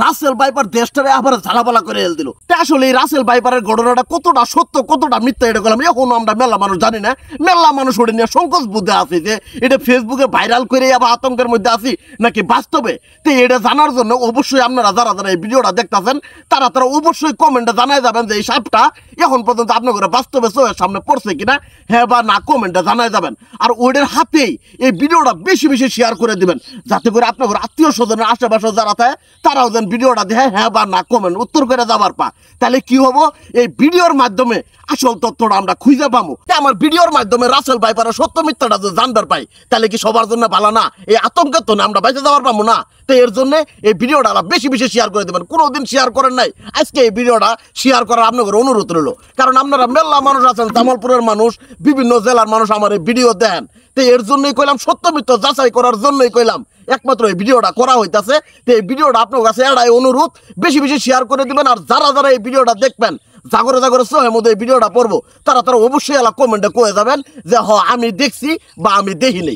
Russell viper দেশটারে আবার ঝালাপালা করে এল দিল। আসলে এই রাসেল ভাইপারের ঘটনাটা কতটা সত্য কতটা মিথ্যা এটা করলাম এখনো আমরা মেলা মানুষ জানি না। মেলা মানুষ ওটা নিয়ে সংকোচ বুদ্ধে আছে যে এটা ফেসবুকে ভাইরাল করে আবার আতঙ্কের মধ্যে আছি নাকি বাস্তবে। তো এটা জানার জন্য অবশ্যই আপনারা যারা যারা এই ভিডিওটা দেখতেছেন তারা অবশ্যই কমেন্টে জানাই যাবেন যে এই সাপটা এখন পর্যন্ত আপনার বাস্তবে চোখের সামনে পড়ছে কিনা, হ্যাঁ বা না কমেন্টে জানাই যাবেন। আর ওদের হাতেই এই ভিডিওটা বেশি বেশি শেয়ার করে দিবেন যাতে করে আপনার আত্মীয় স্বজনের আশেপাশে যারা থাকে তারাও যেন ভিডিওটা দেখে হ্যাঁ বা না কমেন্ট উত্তর করে যাবার পা। তাহলে কি হবো, এই ভিডিওর মাধ্যমে আসল তথ্যটা আমরা খুঁজে পাবো। আমার ভিডিওর মাধ্যমে রাসেল ভাইপারের সত্য মিথ্যাটা যদি জানবার পাই তাহলে কি সবার জন্য ভালো না? এই আতঙ্কের তো আমরা বেঁচে যাওয়ার পাবো না। তো এর জন্য এই ভিডিওটা বেশি বেশি শেয়ার করে দেবেন। কোনোদিন শেয়ার করেন নাই, আজকে এই ভিডিওটা শেয়ার করার আপনাদের অনুরোধ রইল। কারণ আপনারা মেলা মানুষ আছেন, জামালপুরের মানুষ, বিভিন্ন জেলার মানুষ আমার এই ভিডিও দেন। তো এর জন্যই কইলাম, সত্য মিথ্যা যাচাই করার জন্যই কইলাম একমাত্র এই ভিডিওটা করা হইতাছে। তো এই ভিডিওটা আপনার কাছে এটাই অনুরোধ, বেশি বেশি শেয়ার করে দিবেন। আর যারা যারা এই ভিডিওটা দেখবেন জাগরে জাগরে চোখের মধ্যে এই ভিডিওটা পড়বো তারা অবশ্যই কমেন্টে কয়ে যাবেন যে হ আমি দেখছি বা আমি দেখি নেই।